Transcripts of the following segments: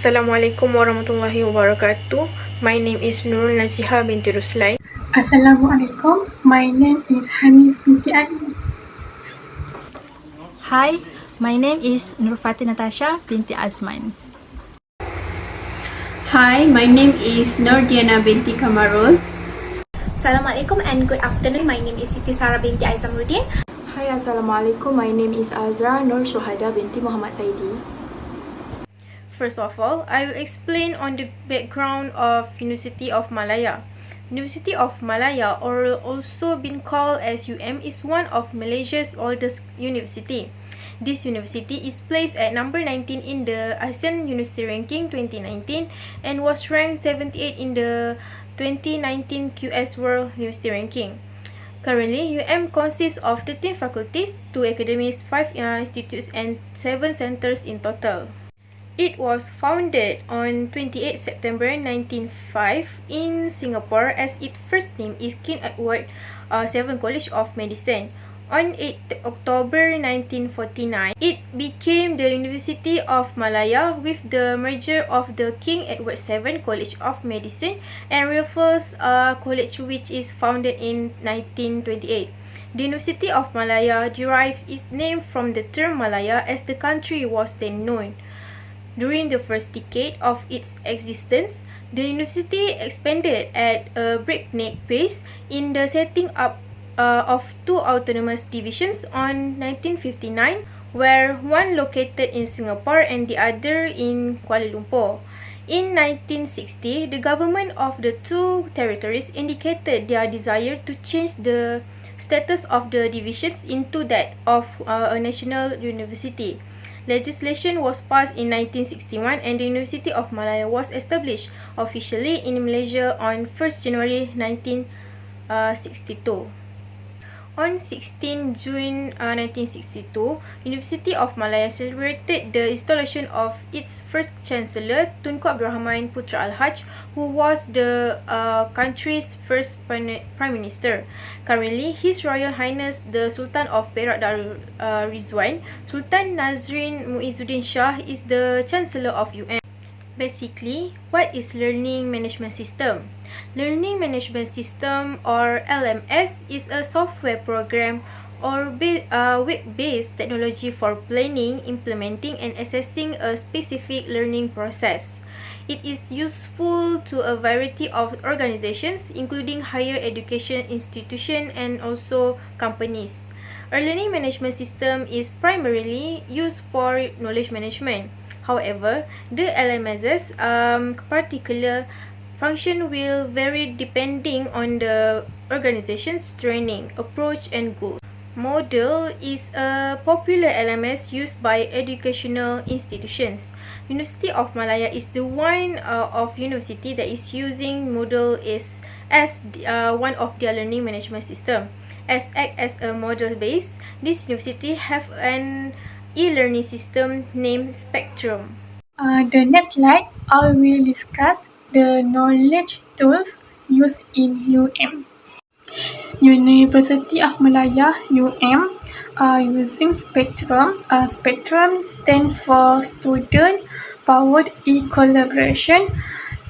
Assalamualaikum warahmatullahi wabarakatuh. My name is Nurul Naziha binti Ruslai. Assalamualaikum. My name is Hanis binti Ali. Hi, my name is Nurfati Natasha binti Azman. Hi, my name is Nordiana binti Kamarul. Assalamualaikum and good afternoon. My name is Siti Sarah binti Aizamuddin. Hai, Assalamualaikum. My name is Azra Nur Syuhada binti Muhammad Saidi. First of all, I will explain on the background of University of Malaya. University of Malaya, or also been called as UM, is one of Malaysia's oldest university. This university is placed at number 19 in the ASEAN University Ranking 2019 and was ranked 78 in the 2019 QS World University Ranking. Currently, UM consists of 13 faculties, 2 academies, 5 institutes and 7 centers in total. It was founded on 28 September 1905 in Singapore, as its first name is King Edward VII College of Medicine. On 8 October 1949, it became the University of Malaya with the merger of the King Edward VII College of Medicine and Raffles College, which is founded in 1928. The University of Malaya derived its name from the term Malaya, as the country was then known. During the first decade of its existence, the university expanded at a breakneck pace in the setting up of 2 autonomous divisions on 1959, where one located in Singapore and the other in Kuala Lumpur. In 1960, the government of the 2 territories indicated their desire to change the status of the divisions into that of a national university. Legislation was passed in 1961 and the University of Malaya was established officially in Malaysia on 1st January 1962. On 16 June 1962, University of Malaya celebrated the installation of its first Chancellor, Tunku Abdul Rahman Putra Al-Haj, who was the country's first Prime Minister. Currently, His Royal Highness the Sultan of Perak Darul Rizwan, Sultan Nazrin Muizzuddin Shah, is the Chancellor of UM. Basically, what is Learning Management System? Learning Management System, or LMS, is a software program or web-based technology for planning, implementing, and assessing a specific learning process. It is useful to a variety of organizations, including higher education institutions and also companies. A learning management system is primarily used for knowledge management. However, the LMS's particular function will vary depending on the organization's training, approach, and goals. Moodle is a popular LMS used by educational institutions. University of Malaya is the one of university that is using Moodle as one of their learning management system. As act as a model base, this university have an e-learning system named Spectrum. The next slide, I will discuss the knowledge tools used in UM. University of Malaya UM using Spectrum. Spectrum stands for Student Powered E-Collaboration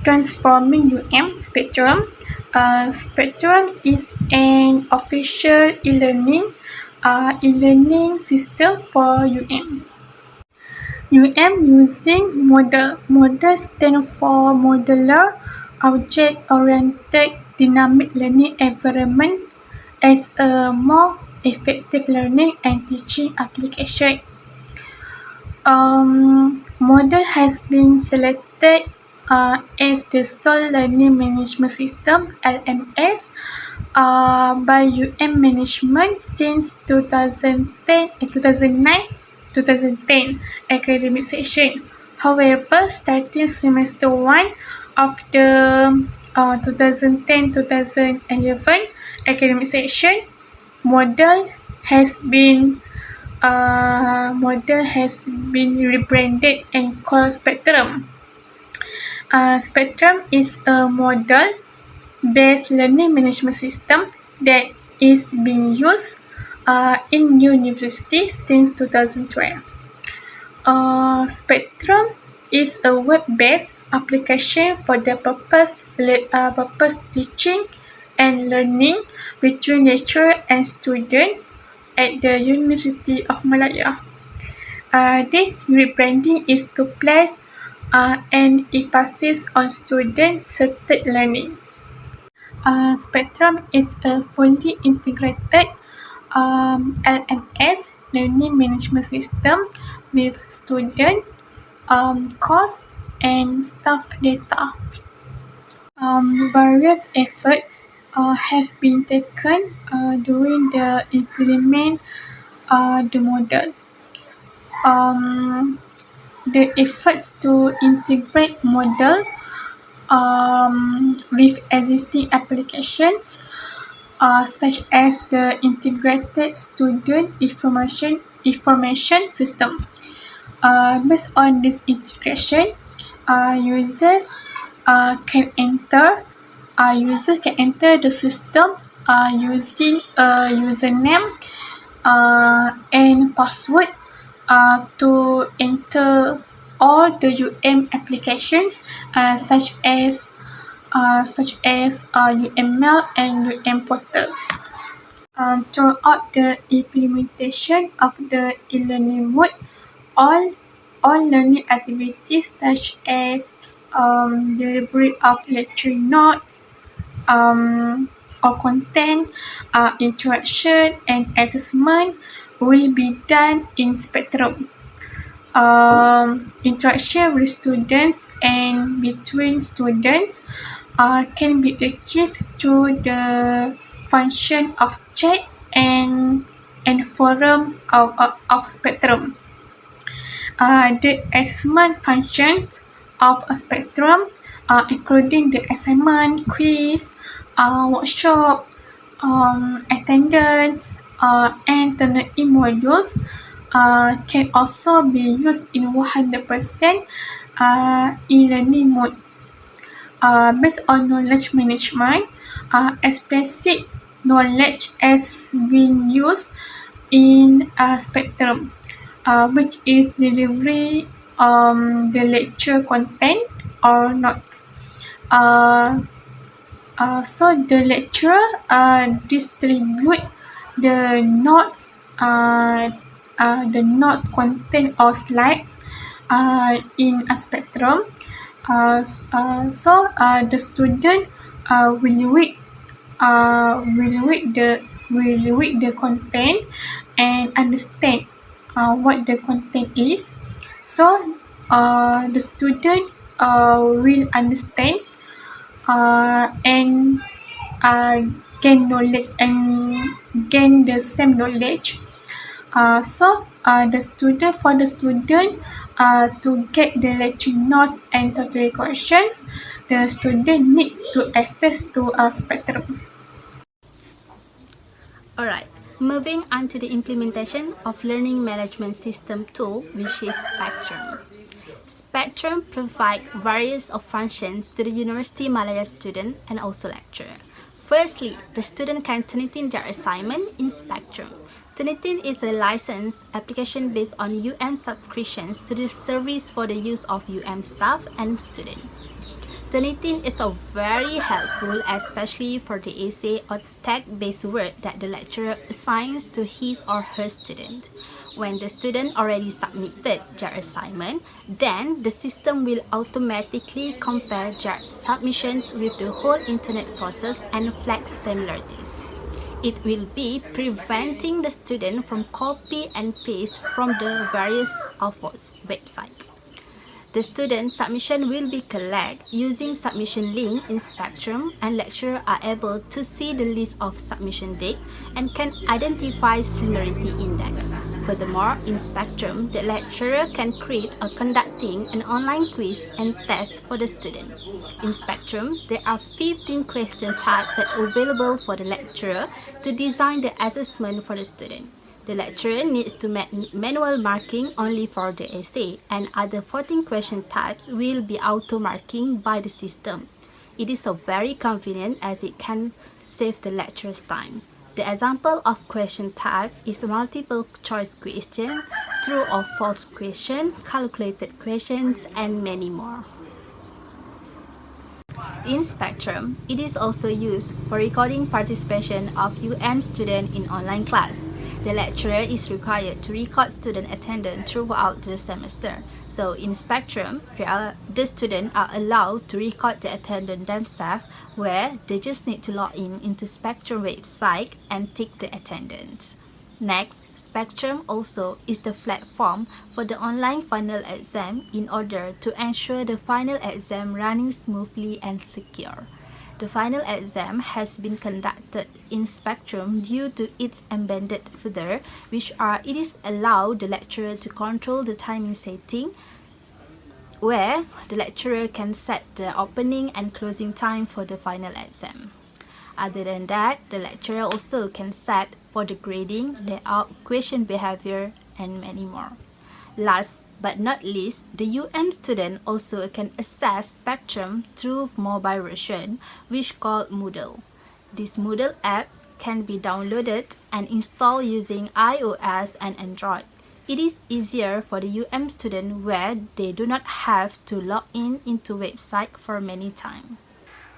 Transforming UM Spectrum. Spectrum is an official e-learning system for UM. UM using Model. Model stands for Modular Object-Oriented Dynamic Learning Environment as a more effective learning and teaching application. Model has been selected as the sole learning management system (LMS) by UM management since 2009-2010 academic session. However, starting semester 1 of the 2010-2011 academic session, model has been rebranded and called Spectrum. Spectrum is a model-based learning management system that is being used in university since 2012. Spectrum is a web-based application for the purpose teaching and learning between lecturer and student at the University of Malaya. This rebranding is to place an emphasis on student-centered learning. Spectrum is a fully integrated LMS learning management system with student, course, and staff data. Various efforts have been taken during the implement the model. The efforts to integrate model with existing applications such as the integrated student information system. Based on this integration, users can enter the system using a username and password to enter all the applications such as UML and portal. Throughout the implementation of the e-learning mode, all learning activities such as delivery of lecture notes or content, interaction and assessment will be done in Spectrum. Interaction with students and between students can be achieved through the function of chat and forum of Spectrum. The assessment functions of a Spectrum, including the assignment, quiz, workshop, attendance, and the modules, can also be used in 100% e-learning mode. Based on knowledge management, explicit knowledge has been used in Spectrum, which is delivery the lecture content or notes. So the lecturer distribute the notes content or slides in a Spectrum. So the student will read the content and understand what the content is. So the student will understand and gain knowledge and gain the same knowledge. So the student to get the lecture notes and tutorial questions, the student need to access to a Spectrum. Alright, moving on to the implementation of learning management system tool, which is Spectrum. Spectrum provides various of functions to the University Malaya student and also lecturer. Firstly, the student can turn in their assignment in Spectrum. Turnitin is a licensed application based on subscriptions to the service for the use of staff and students. Turnitin is very helpful, especially for the essay or text-based work that the lecturer assigns to his or her student. When the student already submitted their assignment, then the system will automatically compare their submissions with the whole internet sources and flag similarities. It will be preventing the student from copy and paste from the various websites. The student submission will be collected using submission link in Spectrum, and lecturers are able to see the list of submission date and can identify similarity index. Furthermore, in Spectrum, the lecturer can create or conducting an online quiz and test for the student. In Spectrum, there are 15 question types that are available for the lecturer to design the assessment for the student. The lecturer needs to make manual marking only for the essay, and other 14 question types will be auto-marking by the system. It is so very convenient as it can save the lecturer's time. The example of question type is a multiple choice question true or false question, calculated questions, and many more. In Spectrum, it is also used for recording participation of students in online class. The lecturer is required to record student attendance throughout the semester. So in Spectrum, the students are allowed to record the attendance themselves, where they just need to log in into Spectrum website and tick the attendance. Next, Spectrum also is the platform for the online final exam in order to ensure the final exam running smoothly and secure. The final exam has been conducted in Spectrum due to its embedded further, it is allowed the lecturer to control the timing setting, where the lecturer can set the opening and closing time for the final exam. Other than that, the lecturer also can set for the grading, layout, question behavior, and many more. Last but not least, the student also can access Spectrum through mobile version, which called Moodle. This Moodle app can be downloaded and installed using iOS and Android. It is easier for the student where they do not have to log in into website for many times.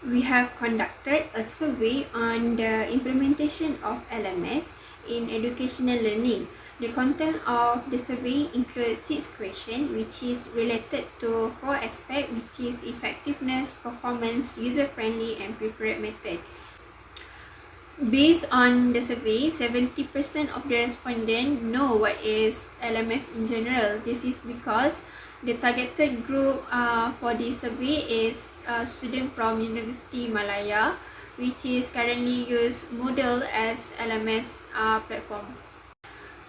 We have conducted a survey on the implementation of LMS in educational learning. The content of the survey includes 6 questions, which is related to 4 aspects, which is effectiveness, performance, user-friendly, and preferred method. Based on the survey, 70% of the respondents know what is LMS in general. This is because the targeted group for this survey is students from University Malaya, which is currently use Moodle as LMS platform.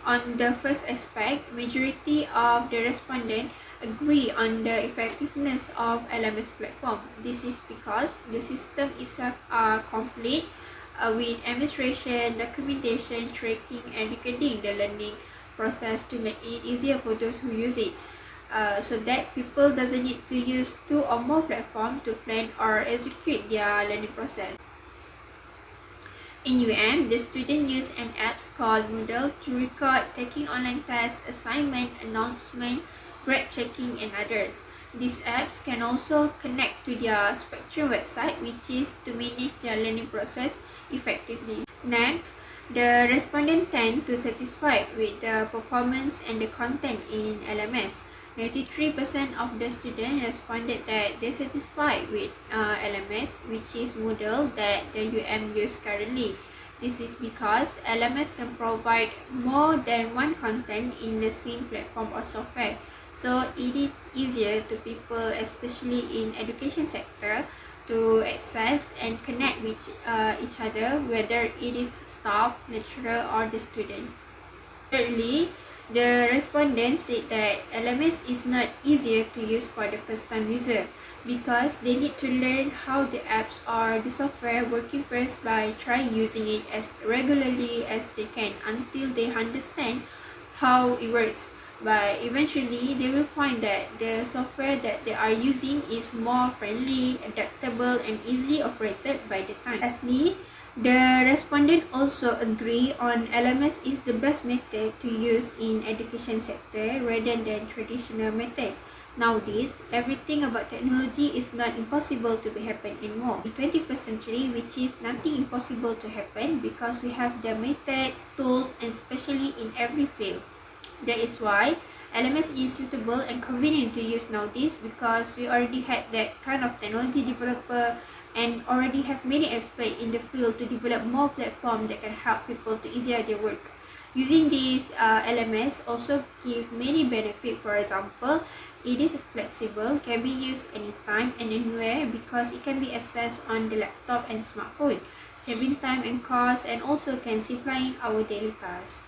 On the first aspect, majority of the respondents agree on the effectiveness of LMS platform. This is because the system itself are complete with administration, documentation, tracking, and recording the learning process to make it easier for those who use it. So that people doesn't need to use 2 or more platforms to plan or execute their learning process. In the students use an app called Moodle to record taking online tests, assignment, announcement, grade checking, and others. These apps can also connect to their Spectrum website, which is to manage their learning process effectively. Next, the respondents tend to satisfied with the performance and the content in LMS. 93% of the students responded that they satisfied with LMS, which is Moodle that the use currently. This is because LMS can provide more than one content in the same platform or software. So it is easier to people, especially in education sector, to access and connect with each other, whether it is staff, lecturer, or the student. Thirdly, the respondents said that LMS is not easier to use for the first-time user because they need to learn how the apps or the software working first by trying using it as regularly as they can until they understand how it works. But eventually, they will find that the software that they are using is more friendly, adaptable, and easily operated by the time. Lastly, the respondent also agree on LMS is the best method to use in education sector rather than traditional method. Nowadays, everything about technology is not impossible to happen anymore. In 21st century, which is nothing impossible to happen because we have the method, tools, and especially in every field. That is why LMS is suitable and convenient to use nowadays because we already had that kind of technology developer and already have many experts in the field to develop more platforms that can help people to easier their work. Using this LMS also give many benefits. For example, it is flexible, can be used anytime and anywhere because it can be accessed on the laptop and smartphone, saving time and cost, and also can simplify our daily tasks.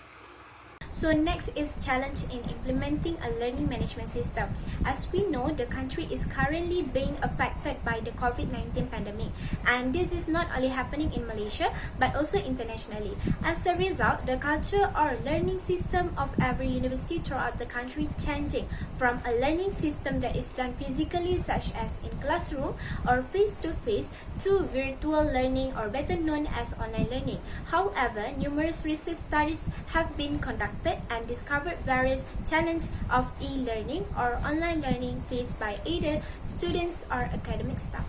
So next is challenge in implementing a learning management system. As we know, the country is currently being affected by the COVID-19 pandemic, and this is not only happening in Malaysia but also internationally. As a result, the culture or learning system of every university throughout the country changing from a learning system that is done physically, such as in classroom or face-to-face, to virtual learning, or better known as online learning. However, numerous research studies have been conducted adapted and discovered various challenges of e-learning or online learning faced by either students or academic staff.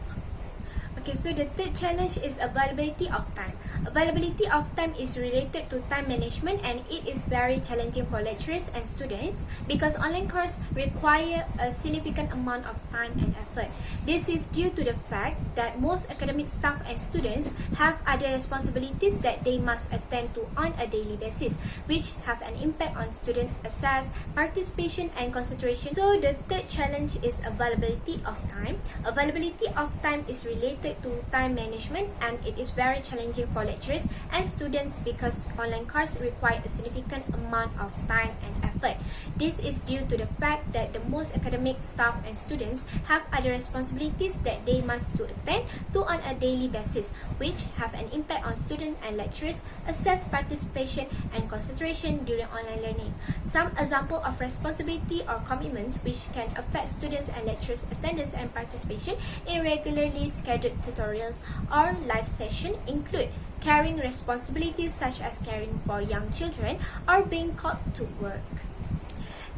Okay, so the third challenge is availability of time. Availability of time is related to time management, and it is very challenging for lecturers and students because online courses require a significant amount of time and effort. This is due to the fact that most academic staff and students have other responsibilities that they must attend to on a daily basis, which have an impact on student access, participation, and concentration. So the third challenge is availability of time. Availability of time is related to time management, and it is very challenging for lecturers and students because online courses require a significant amount of time and effort. This is due to the fact that the most academic staff and students have other responsibilities that they must to attend to on a daily basis, which have an impact on students and lecturers' access, participation, and concentration during online learning. Some example of responsibility or commitments which can affect students and lecturers' attendance and participation in regularly scheduled tutorials or live sessions include carrying responsibilities such as caring for young children or being called to work.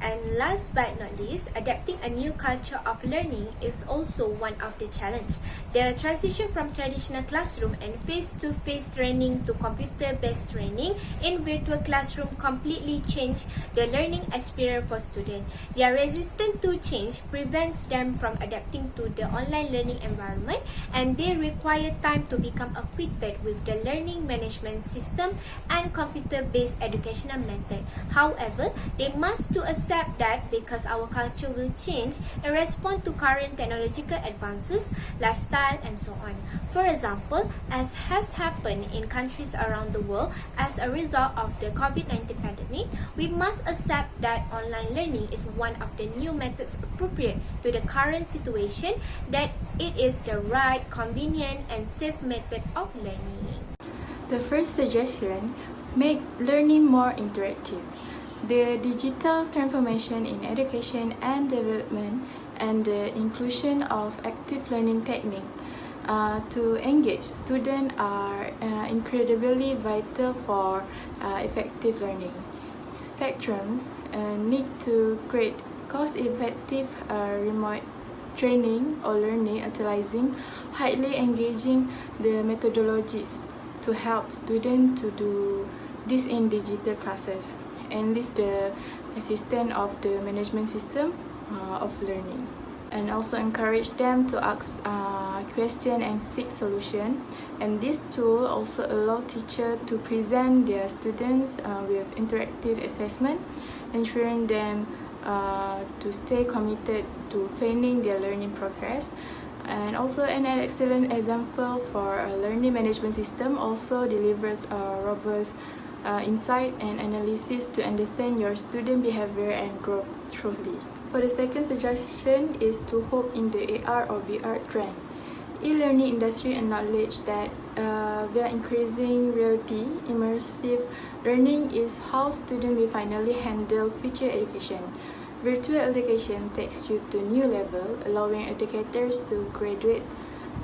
And last but not least, adapting a new culture of learning is also one of the challenges. The transition from traditional classroom and face-to-face training to computer-based training in virtual classroom completely changed the learning experience for students. Their resistance to change prevents them from adapting to the online learning environment, and they require time to become acquainted with the learning management system and computer-based educational method. However, they must to accept that because our culture will change and respond to current technological advances, lifestyle, and so on. For example, as has happened in countries around the world as a result of the COVID-19 pandemic, we must accept that online learning is one of the new methods appropriate to the current situation, that it is the right, convenient, and safe method of learning. The first suggestion, make learning more interactive. The digital transformation in education and development and the inclusion of active learning technique to engage students are incredibly vital for effective learning. Spectrums need to create cost-effective remote training or learning utilizing highly engaging the methodologies to help students to do this in digital classes, and list the assistant of the management system of learning, and also encourage them to ask questions and seek solution. And this tool also allow teachers to present their students with interactive assessment, ensuring them to stay committed to planning their learning progress. And also an excellent example for a learning management system also delivers a robust insight and analysis to understand your student behavior and growth truly. For the second suggestion is to hope in the AR or VR trend. E-learning industry acknowledge that via increasing reality, immersive learning is how students will finally handle future education. Virtual education takes you to new level, allowing educators to graduate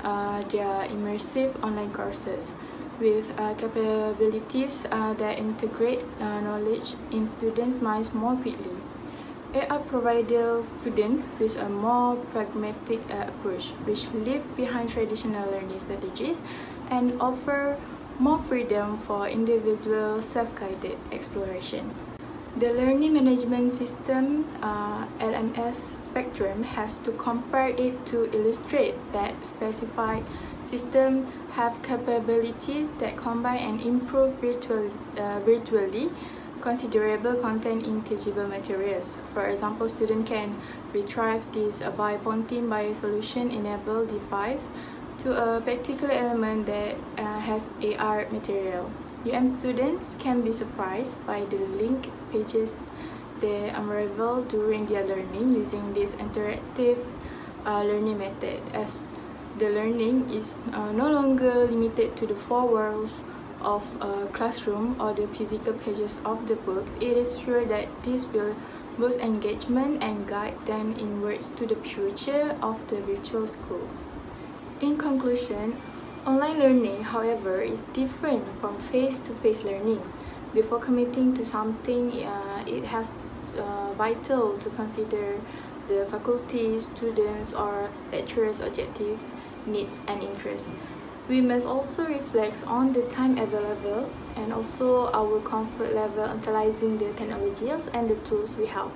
their immersive online courses with capabilities that integrate knowledge in students' minds more quickly. AR provides students with a more pragmatic approach, which leave behind traditional learning strategies and offer more freedom for individual self-guided exploration. The learning management system LMS spectrum has to compare it to illustrate that specified systems have capabilities that combine and improve virtually considerable content in tangible materials. For example, students can retrieve this by pointing by a solution-enabled device to a particular element that has AR material. students can be surprised by the link pages they unravel during their learning using this interactive learning method, as the learning is no longer limited to the four walls of a classroom or the physical pages of the book. It is sure that this will boost engagement and guide them inwards to the future of the virtual school. In conclusion, online learning, however, is different from face-to-face learning Before committing to something, it has vital to consider the faculty, students, or lecturers' objective, needs, and interests. We must also reflect on the time available and also our comfort level utilizing the technologies and the tools we have.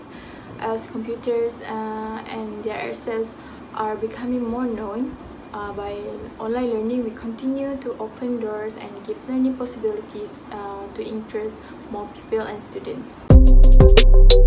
As computers and their access are becoming more known, by online learning, we continue to open doors and give learning possibilities to interest more people and students.